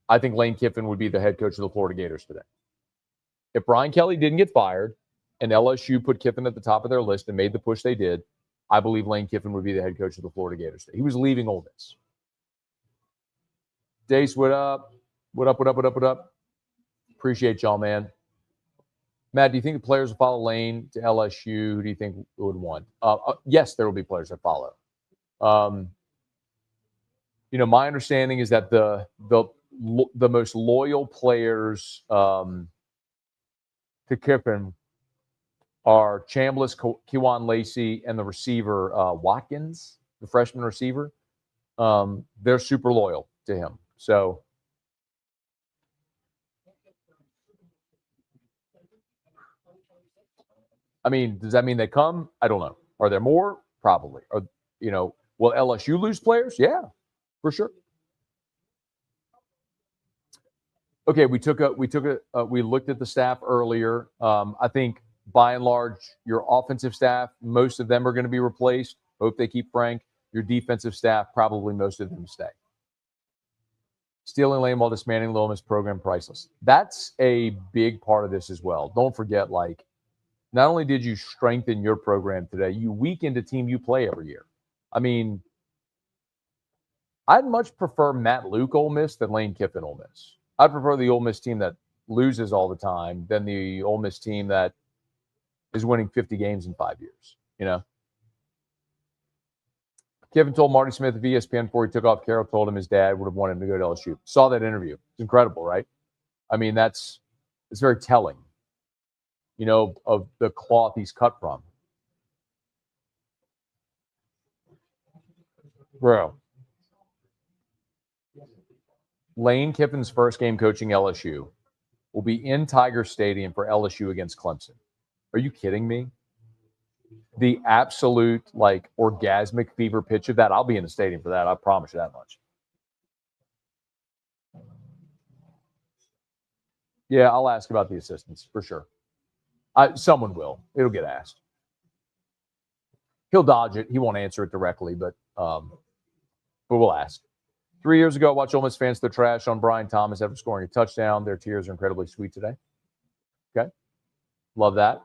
Speaker 1: I think Lane Kiffin would be the head coach of the Florida Gators today. If Brian Kelly didn't get fired and LSU put Kiffin at the top of their list and made the push they did, I believe Lane Kiffin would be the head coach of the Florida Gators today. He was leaving Ole Miss. Dace, what up? What up? Appreciate y'all, man. Matt, do you think the players will follow Lane to LSU? Who do you think would want? Yes, there will be players that follow. My understanding is that the most loyal players to Kiffin are Chambliss, Kewan Lacey, and the receiver Watkins, the freshman receiver. They're super loyal to him. So, I mean, does that mean they come? I don't know. Are there more? Probably. Will LSU lose players? Yeah, for sure. Okay, we looked at the staff earlier. I think by and large, your offensive staff, most of them are going to be replaced. Hope they keep Frank. Your defensive staff, probably most of them stay. Stealing Lane while dismantling the Ole Miss program, priceless. That's a big part of this as well. Don't forget, not only did you strengthen your program today, you weakened a team you play every year. I mean, I'd much prefer Matt Luke Ole Miss than Lane Kiffin Ole Miss. I'd prefer the Ole Miss team that loses all the time than the Ole Miss team that is winning 50 games in 5 years, Kiffin told Marty Smith of ESPN before he took off. Carroll told him his dad would have wanted him to go to LSU. Saw that interview. It's incredible, right? I mean, it's very telling, of the cloth he's cut from. Bro. Lane Kiffin's first game coaching LSU will be in Tiger Stadium for LSU against Clemson. Are you kidding me? The absolute, orgasmic fever pitch of that. I'll be in the stadium for that. I promise you that much. Yeah, I'll ask about the assistants for sure. Someone will. It'll get asked. He'll dodge it. He won't answer it directly, but we'll ask. 3 years ago, I watched Ole Miss fans throw trash on Brian Thomas after scoring a touchdown. Their tears are incredibly sweet today. Okay. Love that.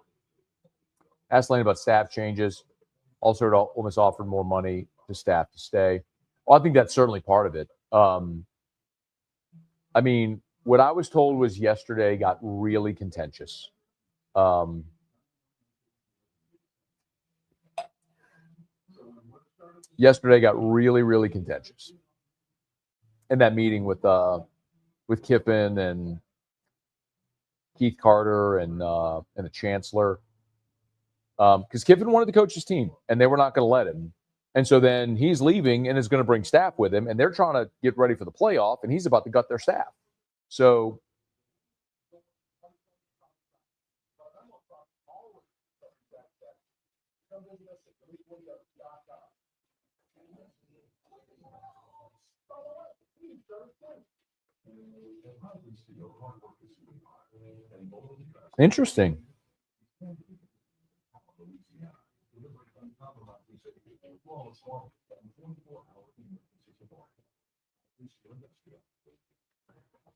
Speaker 1: Asked Lane about staff changes. Also heard Ole Miss offered more money to staff to stay. Well, I think that's certainly part of it. I mean, what I was told was yesterday got really contentious. Yesterday got really, really contentious. In that meeting with Kiffin and Keith Carter and the chancellor. Because Kiffin wanted to coach his team, and they were not going to let him. And so then he's leaving and is going to bring staff with him, and they're trying to get ready for the playoff, and he's about to gut their staff. So interesting.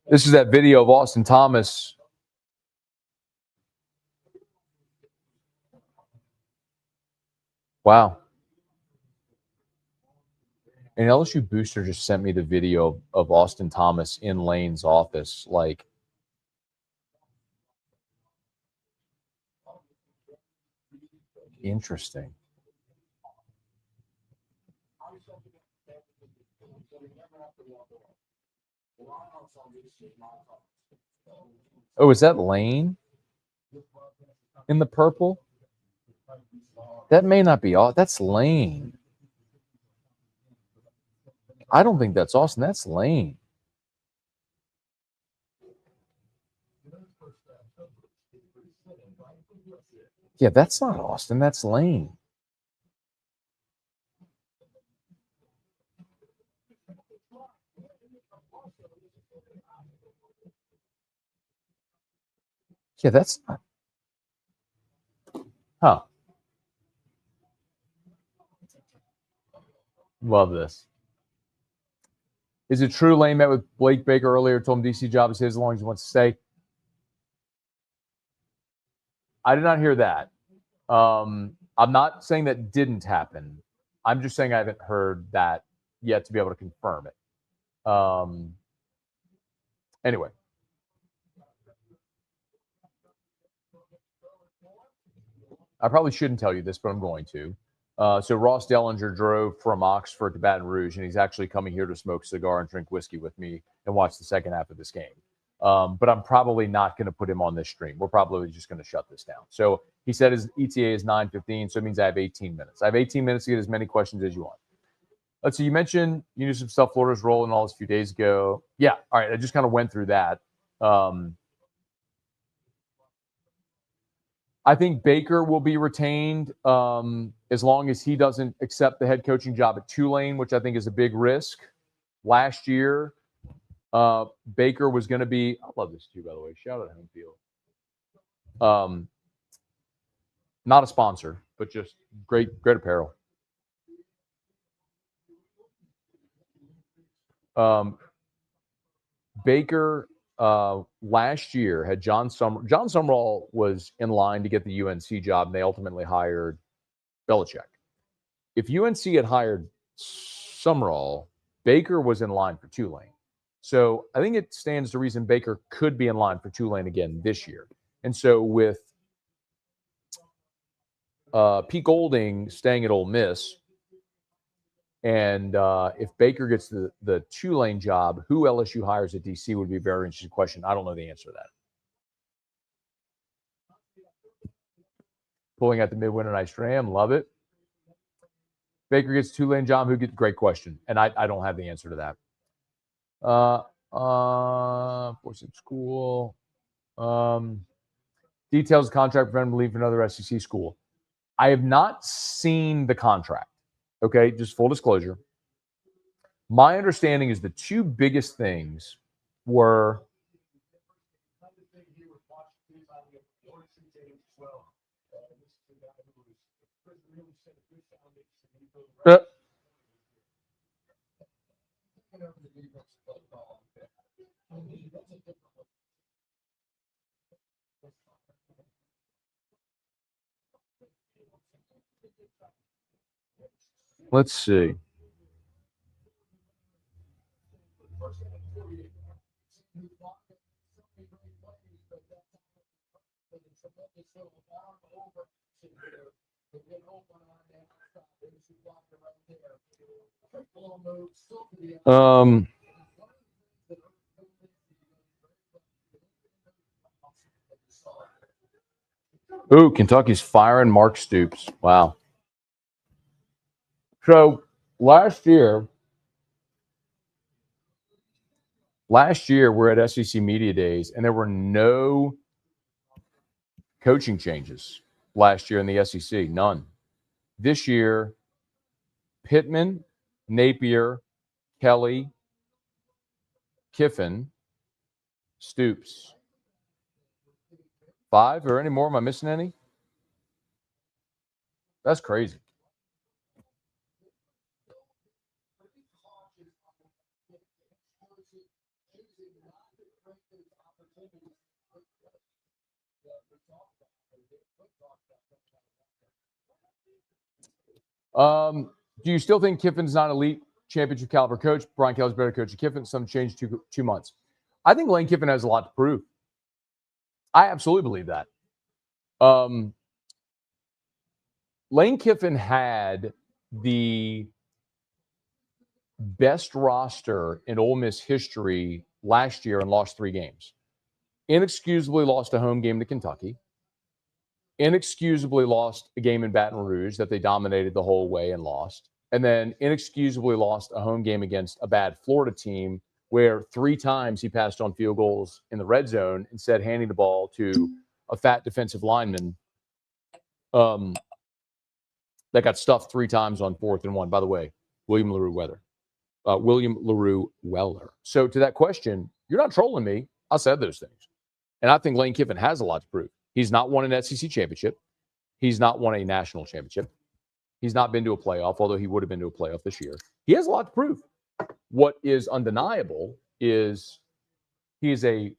Speaker 1: This is that video of Austin Thomas. Wow. An LSU booster just sent me the video of Austin Thomas in Lane's office. Interesting. Oh, is that Lane in the purple? That may not be all. That's Lane. I don't think that's Austin. That's Lane. Yeah, that's not Austin. That's Lane. Yeah, that's not. Huh. Love this. Is it true Lane met with Blake Baker earlier, told him DC job is his as long as he wants to stay? I did not hear that. I'm not saying that didn't happen. I'm just saying I haven't heard that yet to be able to confirm it. Anyway. I probably shouldn't tell you this, but I'm going to. So Ross Dellinger drove from Oxford to Baton Rouge, and he's actually coming here to smoke a cigar and drink whiskey with me and watch the second half of this game. But I'm probably not going to put him on this stream. We're probably just going to shut this down. So he said his ETA is 9:15, so it means I have 18 minutes. I have 18 minutes to get as many questions as you want. Let's see. You mentioned you knew some stuff Florida's rolling all this a few days ago. Yeah. All right. I just kind of went through that. I think Baker will be retained as long as he doesn't accept the head coaching job at Tulane, which I think is a big risk. Last year, Baker was going to be – I love this too, by the way. Shout out Home Field. Not a sponsor, but just great apparel. Baker last year had John Summerall was in line to get the UNC job, and they ultimately hired Belichick. If UNC had hired Summerall, Baker was in line for Tulane. So I think it stands to reason Baker could be in line for Tulane again this year. And so with Pete Golding staying at Ole Miss, and if Baker gets the Tulane job, who LSU hires at DC would be a very interesting question. I don't know the answer to that. Pulling out the midwinter nice Ram, love it. Baker gets Tulane job, who gets great question, and I don't have the answer to that. Force school. Details of contract for him to leave for another SEC school. I have not seen the contract. Okay, just full disclosure. My understanding is the two biggest things were let's see. Ooh, Kentucky's firing Mark Stoops. Wow. So last year we're at SEC Media Days, and there were no coaching changes last year in the SEC. None. This year, Pittman, Napier, Kelly, Kiffin, Stoops. 5 or any more? Am I missing any? That's crazy. Do you still think Kiffin's not elite championship caliber coach? Brian Kelly's better coach than Kiffin. Some change 2 months. I think Lane Kiffin has a lot to prove. I absolutely believe that. Lane Kiffin had the best roster in Ole Miss history last year and lost 3 games. Inexcusably lost a home game to Kentucky. Inexcusably lost a game in Baton Rouge that they dominated the whole way and lost. And then inexcusably lost a home game against a bad Florida team where 3 times he passed on field goals in the red zone, instead handing the ball to a fat defensive lineman that got stuffed 3 times on 4th and 1. By the way, William LaRue Weller. So to that question, you're not trolling me. I said those things. And I think Lane Kiffin has a lot to prove. He's not won an SEC championship. He's not won a national championship. He's not been to a playoff, although he would have been to a playoff this year. He has a lot to prove. What is undeniable is he is and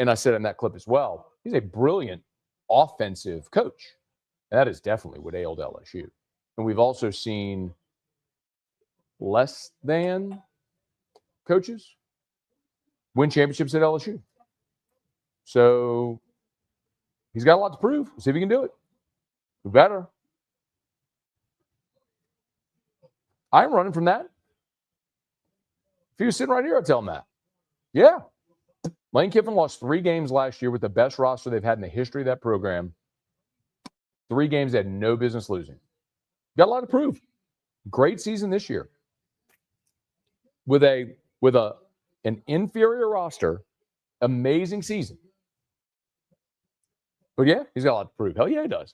Speaker 1: I said in that clip as well, he's a brilliant offensive coach. And that is definitely what ailed LSU. And we've also seen less than coaches win championships at LSU. So he's got a lot to prove. We'll see if he can do it. We better. I'm running from that. If he was sitting right here, I'd tell him that. Yeah. Lane Kiffin lost 3 games last year with the best roster they've had in the history of that program. 3 games they had no business losing. Got a lot to prove. Great season this year. With an inferior roster, amazing season. But yeah, he's got a lot to prove. Hell yeah, he does.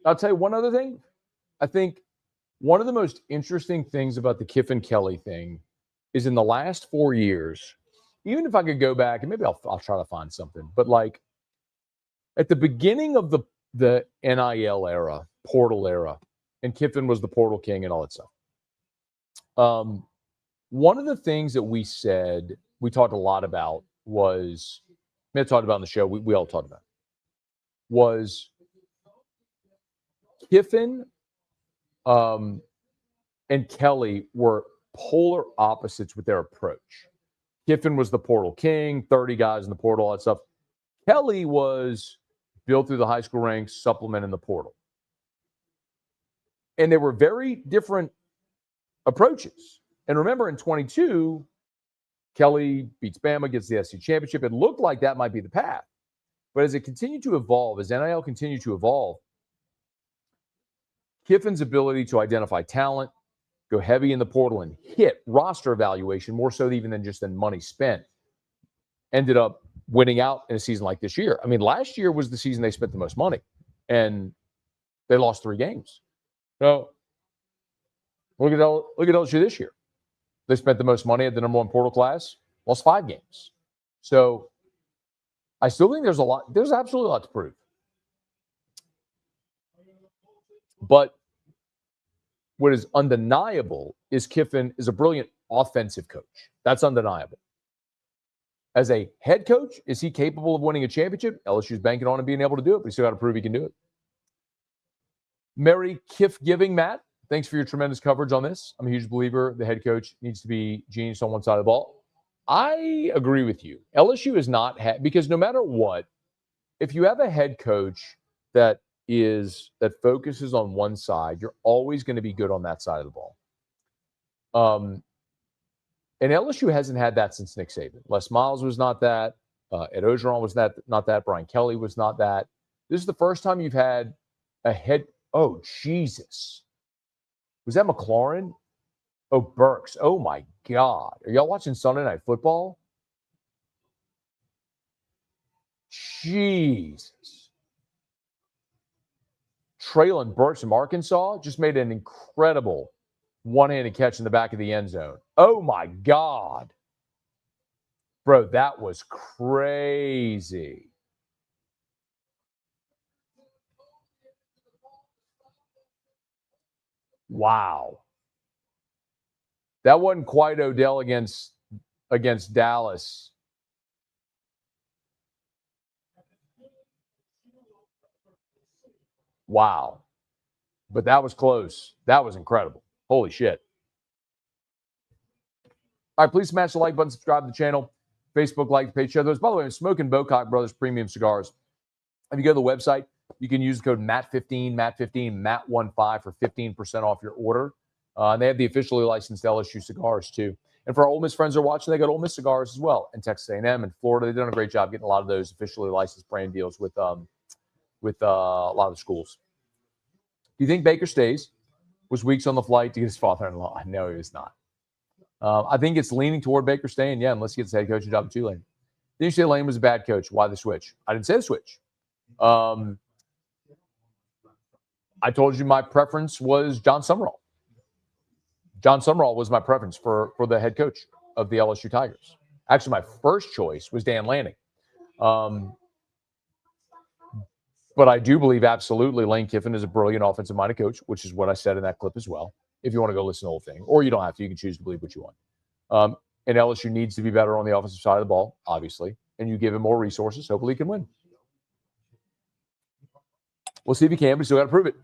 Speaker 1: I'll tell you one other thing. I think one of the most interesting things about the Kiffin-Kelly thing is in the last 4 years, even if I could go back, and maybe I'll try to find something, but like at the beginning of the NIL era, portal era, and Kiffin was the portal king and all that stuff. One of the things that we talked a lot about was, I talked about on the show, we all talked about, was Kiffin and Kelly were polar opposites with their approach. Kiffin was the portal king, 30 guys in the portal, all that stuff. Kelly was built through the high school ranks, supplement in the portal. And they were very different approaches. And remember, in 22, Kelly beats Bama, gets the SEC championship. It looked like that might be the path. But as it continued to evolve, as NIL continued to evolve, Kiffin's ability to identify talent, go heavy in the portal, and hit roster evaluation more so even than money spent, ended up winning out in a season like this year. I mean, last year was the season they spent the most money, and they lost 3 games. So look at LSU this year. They spent the most money at the number 1 portal class, lost 5 games. So I still think there's absolutely a lot to prove. But what is undeniable is Kiffin is a brilliant offensive coach. That's undeniable. As a head coach, is he capable of winning a championship? LSU's banking on him being able to do it, but he's still got to prove he can do it. Merry Kiff giving, Matt. Thanks for your tremendous coverage on this. I'm a huge believer the head coach needs to be genius on one side of the ball. I agree with you. LSU is not because no matter what, if you have a head coach that focuses on one side, you're always going to be good on that side of the ball. And LSU hasn't had that since Nick Saban. Les Miles was not that. Ed Ogeron was not that. Brian Kelly was not that. This is the first time you've had a head. Oh, Jesus. Was that McLaurin? Oh, Burks. Oh, my God. Are y'all watching Sunday Night Football? Jesus. Traylon Burks from Arkansas just made an incredible one-handed catch in the back of the end zone. Oh, my God. Bro, that was crazy. Wow. That wasn't quite Odell against Dallas. Wow. But that was close. That was incredible. Holy shit. All right, please smash the like button, subscribe to the channel, Facebook like page, share those. By the way, I'm smoking Bocock Brothers Premium Cigars. If you go to the website, you can use the code MAT15, MAT15 for 15% off your order. And they have the officially licensed LSU cigars, too. And for our Ole Miss friends who are watching, they got Ole Miss cigars as well. And Texas A&M and Florida, they've done a great job getting a lot of those officially licensed brand deals with a lot of the schools. Do you think Baker stays? Was weeks on the flight to get his father-in-law? No, he was not. I think it's leaning toward Baker staying, yeah, unless he gets the head coaching job at Tulane. Then you say Lane was a bad coach. Why the switch? I didn't say the switch. I told you my preference was John Summerall. John Summerall was my preference for the head coach of the LSU Tigers. Actually, my first choice was Dan Lanning. But I do believe absolutely Lane Kiffin is a brilliant offensive-minded coach, which is what I said in that clip as well, if you want to go listen to the whole thing. Or you don't have to. You can choose to believe what you want. And LSU needs to be better on the offensive side of the ball, obviously. And you give him more resources, hopefully he can win. We'll see if he can, but we still got to prove it.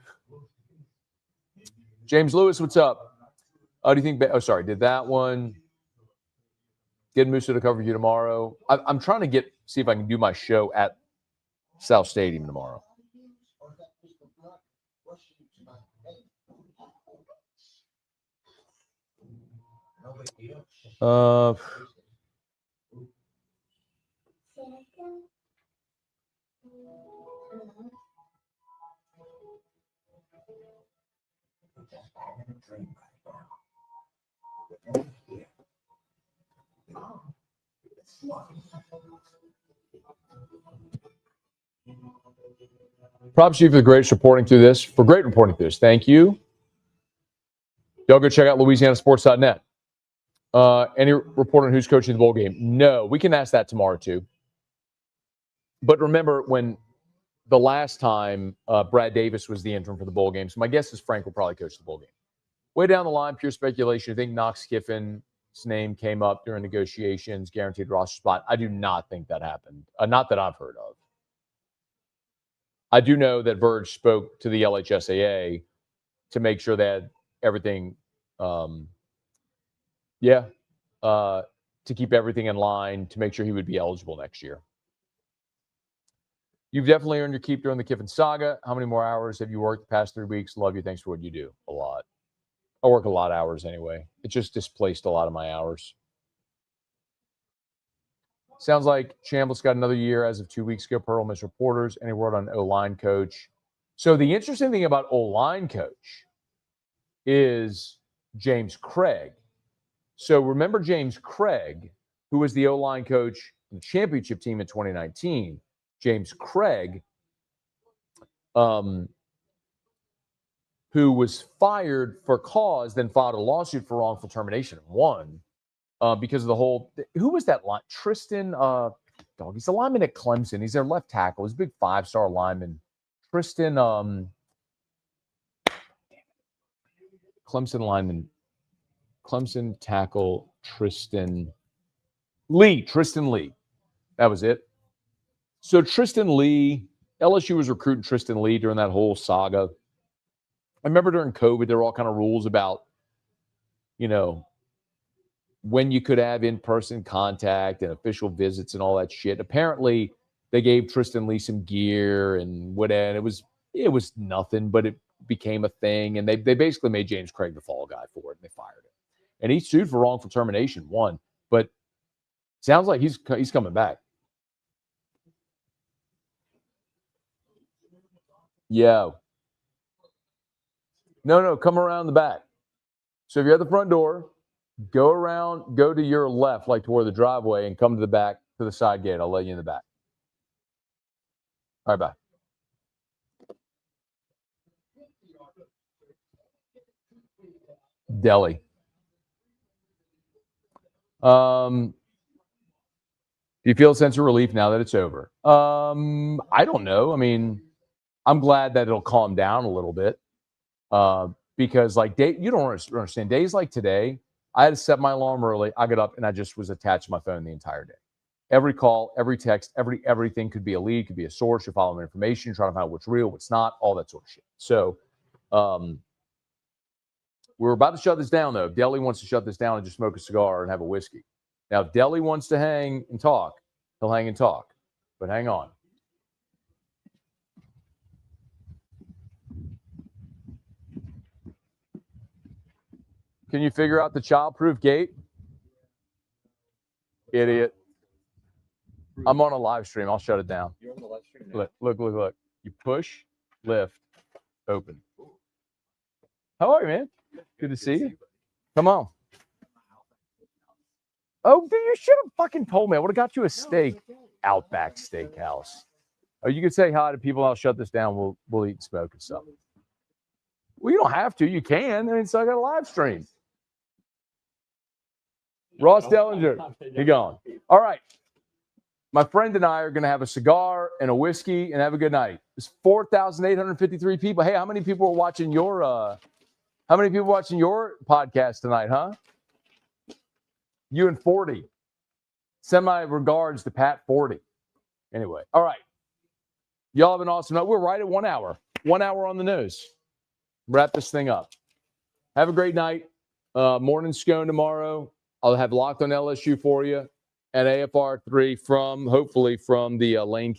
Speaker 1: James Lewis, what's up? Do you think? Did that one? Get Musa to cover you tomorrow. I'm trying to see if I can do my show at South Stadium tomorrow. Props to you for great reporting through this. Thank you. Y'all go check out LouisianaSports.net. Any report on who's coaching the bowl game? No, we can ask that tomorrow too. But remember when the last time Brad Davis was the interim for the bowl game, so my guess is Frank will probably coach the bowl game. Way down the line, pure speculation. I think Knox Kiffin's name came up during negotiations, guaranteed roster spot. I do not think that happened. Not that I've heard of. I do know that Verge spoke to the LHSAA to make sure that everything, to keep everything in line, to make sure he would be eligible next year. You've definitely earned your keep during the Kiffin saga. How many more hours have you worked the past 3 weeks? Love you. Thanks for what you do. A lot. I work a lot of hours anyway. It just displaced a lot of my hours. Sounds like Chambliss got another year as of 2 weeks ago per Ole Miss reporters. Any word on O-line coach? So the interesting thing about O-line coach is James Craig. So remember James Craig, who was the O-line coach in the championship team in 2019. James Craig, who was fired for cause, then filed a lawsuit for wrongful termination and won. Because of the whole, who was that line? Tristan, he's a lineman at Clemson. He's their left tackle. He's a big 5-star lineman. Tristan, Clemson lineman, Clemson tackle, Tristan Lee. That was it. So Tristan Lee, LSU was recruiting Tristan Lee during that whole saga. I remember during COVID, there were all kind of rules about, when you could have in-person contact and official visits and all that shit. Apparently, they gave Tristan Lee some gear and whatever. It was nothing, but it became a thing. And they basically made James Craig the fall guy for it, and they fired him. And he sued for wrongful termination, won. But sounds like he's coming back. Yeah. No, come around the back. So if you're at the front door, go around, go to your left, like toward the driveway, and come to the back, to the side gate. I'll let you in the back. All right, bye. Delhi. Do you feel a sense of relief now that it's over? I don't know. I mean, I'm glad that it'll calm down a little bit. Because you don't understand. Days like today, I had to set my alarm early. I got up and I just was attached to my phone the entire day. Every call, every text, everything could be a lead, could be a source. You're following information, you're trying to find out what's real, what's not, all that sort of shit. So we're about to shut this down, though. If Delhi wants to shut this down and just smoke a cigar and have a whiskey. Now, if Delhi wants to hang and talk, he'll hang and talk. But hang on. Can you figure out the childproof gate? Idiot. I'm on a live stream. I'll shut it down.
Speaker 2: You're on the live stream now.
Speaker 1: Look. You push, lift, open. How are you, man? Good to see you. Come on. Oh, dude, you should have fucking told me. I would have got you a steak. Outback Steakhouse. Oh, you can say hi to people. I'll shut this down. We'll eat and smoke and stuff. Well, you don't have to. You can. I mean, so I got a live stream. Ross Dellinger, he gone. All right. My friend and I are going to have a cigar and a whiskey and have a good night. It's 4,853 people. Hey, how many people are watching your podcast tonight, huh? You and 40. Send my regards to Pat 40. Anyway, all right. Y'all have an awesome night. We're right at 1 hour. 1 hour on the nose. Wrap this thing up. Have a great night. Morning scone tomorrow. I'll have Locked on LSU for you at AFR 3 hopefully from the Lane